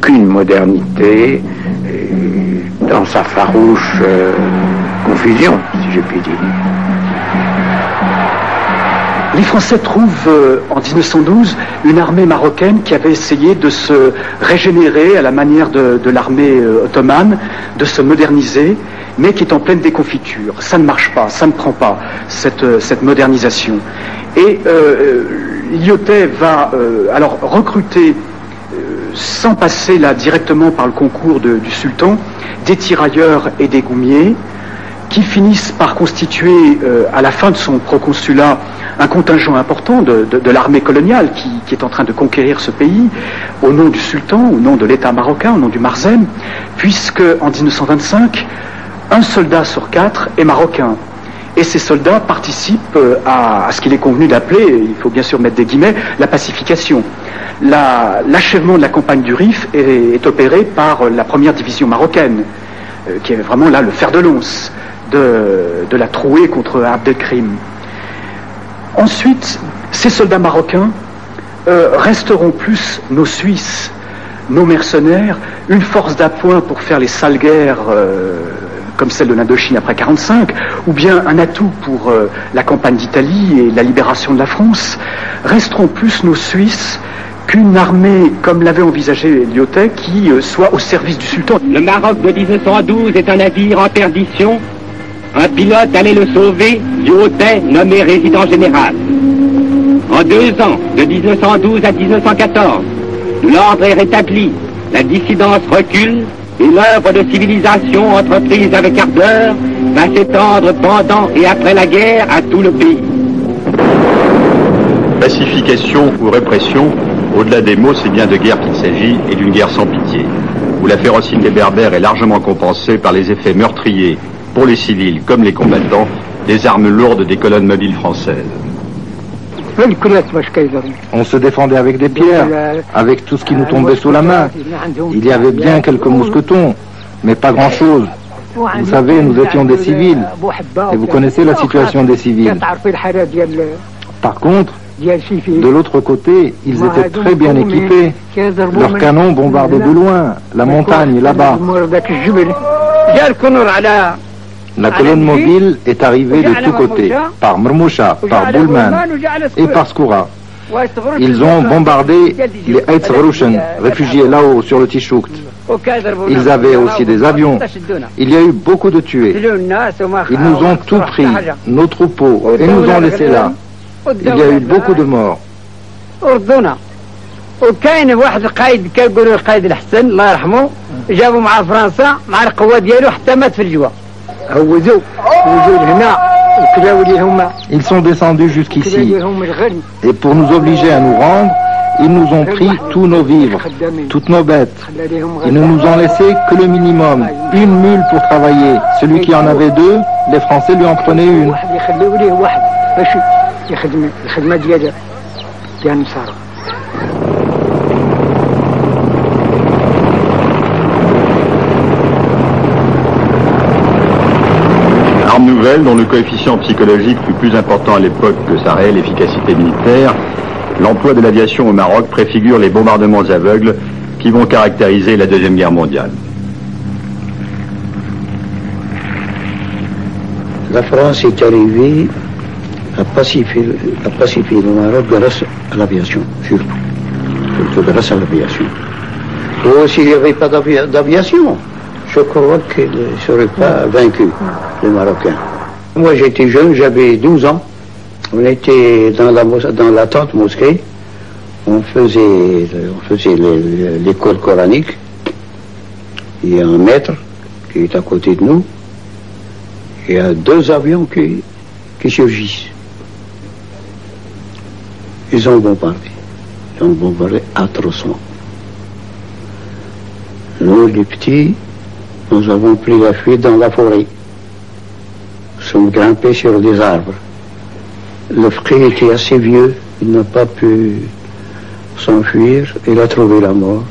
aucune modernité dans sa farouche confusion, si je puis dire. Les Français trouvent en 1912 une armée marocaine qui avait essayé de se régénérer à la manière de l'armée ottomane, de se moderniser, mais qui est en pleine déconfiture. Ça ne marche pas, ça ne prend pas, cette modernisation. Et Lyautey va alors recruter, sans passer là directement par le concours du sultan, des tirailleurs et des goumiers, qui finissent par constituer, à la fin de son proconsulat, un contingent important de l'armée coloniale qui est en train de conquérir ce pays, au nom du sultan, au nom de l'État marocain, au nom du Marzem, puisque en 1925, un soldat sur 4 est marocain. Et ces soldats participent à ce qu'il est convenu d'appeler, il faut bien sûr mettre des guillemets, la pacification. L'achèvement de la campagne du Rif est opéré par la première division marocaine, qui est vraiment là le fer de lance de la trouée contre Abdelkrim. Ensuite, ces soldats marocains resteront plus nos Suisses, nos mercenaires, une force d'appoint pour faire les sales guerres comme celle de l'Indochine après 1945, ou bien un atout pour la campagne d'Italie et la libération de la France, resteront plus nos Suisses qu'une armée, comme l'avait envisagé Lyautey, qui soit au service du sultan. Le Maroc de 1912 est un navire en perdition. Un pilote allait le sauver, Lyautey nommé résident général. En 2 ans, de 1912 à 1914, l'ordre est rétabli, la dissidence recule et l'œuvre de civilisation entreprise avec ardeur va s'étendre pendant et après la guerre à tout le pays. Pacification ou répression, au-delà des mots, c'est bien de guerre qu'il s'agit et d'une guerre sans pitié, où la férocité berbère est largement compensée par les effets meurtriers pour les civils comme les combattants, des armes lourdes des colonnes mobiles françaises. On se défendait avec des pierres, avec tout ce qui nous tombait sous la main. Il y avait bien quelques mousquetons, mais pas grand-chose. Vous savez, nous étions des civils, et vous connaissez la situation des civils. Par contre, de l'autre côté, ils étaient très bien équipés. Leurs canons bombardaient de loin, la montagne là-bas. La colonne mobile est arrivée de tous côtés, par Mermoucha, par Boulman et par Skoura. Ils ont bombardé les Heizrushen, réfugiés là-haut sur le Tichoukt. Ils avaient aussi des avions. Il y a eu beaucoup de tués. Ils nous ont tout pris, nos troupeaux, et nous ont laissés là. Il y a eu beaucoup de morts. وكاين واحد القائد كيقولوا القائد الحسن الله يرحمه جابوا مع فرنسا مع القوه ديالو حتى مات في الجوا هوزوا هنا وكلاو ليهم. Ils sont descendus jusqu'ici et pour nous obliger à nous rendre, ils nous ont pris tous nos vivres, toutes nos bêtes. Ils ne nous ont laissé que le minimum, une mule pour travailler. Celui qui en avait 2, les Français lui en prenaient une. Arme nouvelle dont le coefficient psychologique fut plus important à l'époque que sa réelle efficacité militaire, l'emploi de l'aviation au Maroc préfigure les bombardements aveugles qui vont caractériser la Deuxième Guerre mondiale. La France est arrivée à pacifier le Maroc grâce à l'aviation, surtout grâce à l'aviation. S'il n'y avait pas d'aviation, je crois qu'ils ne seraient pas vaincus, les Marocains. Moi j'étais jeune, j'avais 12 ans. On était dans la tente mosquée. On faisait l'école coranique. Il y a un maître qui est à côté de nous. Il y a 2 avions qui surgissent. Ils ont bombardé atrocement. Nous, les petits, nous avons pris la fuite dans la forêt. Nous sommes grimpés sur des arbres. Le frère était assez vieux, il n'a pas pu s'enfuir, il a trouvé la mort.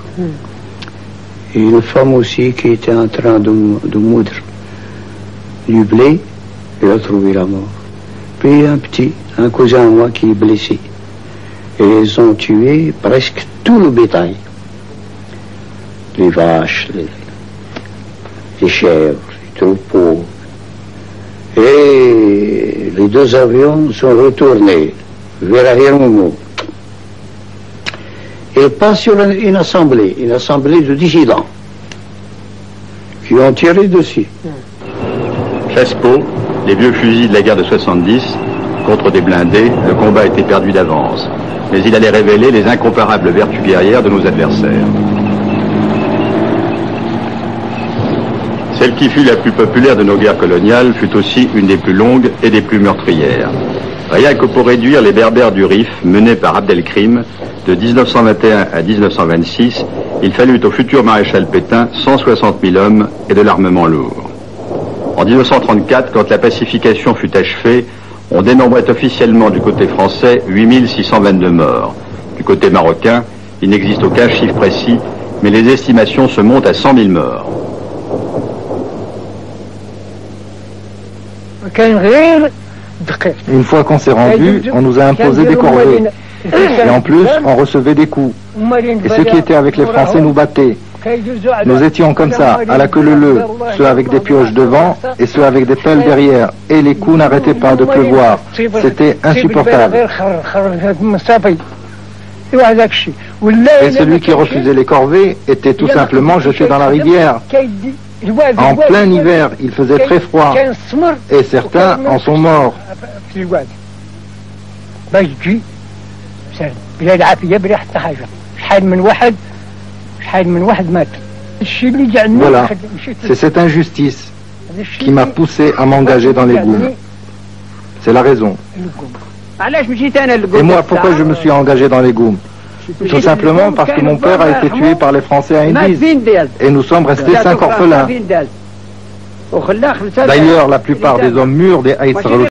Et une femme aussi qui était en train de moudre du blé, elle a trouvé la mort. Puis un cousin à moi qui est blessé. Et ils ont tué presque tout le bétail. les vaches, les chèvres, les troupeaux. Et les deux avions sont retournés vers Ahiroumou. Ils passent sur une assemblée de dissidents qui ont tiré dessus. Chassepots, les vieux fusils de la guerre de 70, contre des blindés, le combat était perdu d'avance. Mais il allait révéler les incomparables vertus guerrières de nos adversaires. Celle qui fut la plus populaire de nos guerres coloniales fut aussi une des plus longues et des plus meurtrières. Rien que pour réduire les berbères du Rif, menés par Abdelkrim, de 1921 à 1926, il fallut au futur maréchal Pétain 160 000 hommes et de l'armement lourd. En 1934, quand la pacification fut achevée, on dénombrait officiellement du côté français 8 622 morts. Du côté marocain, il n'existe aucun chiffre précis, mais les estimations se montent à 100 000 morts. Une fois qu'on s'est rendu, on nous a imposé des corvées. Et en plus, on recevait des coups. Et ceux qui étaient avec les Français nous battaient. Nous étions comme ça, à la queue leu-leu, ceux avec des pioches devant et ceux avec des pelles derrière. Et les coups n'arrêtaient pas de pleuvoir. C'était insupportable. Et celui qui refusait les corvées était tout simplement jeté dans la rivière. En plein hiver, il faisait très froid. Et certains en sont morts. Voilà, c'est cette injustice qui m'a poussé à m'engager dans les Goum. C'est la raison. Et moi, pourquoi je me suis engagé dans les Goum? Tout simplement parce que mon père a été tué par les Français à Indiz. Et nous sommes restés 5 orphelins. D'ailleurs, la plupart des hommes mûrs des Haït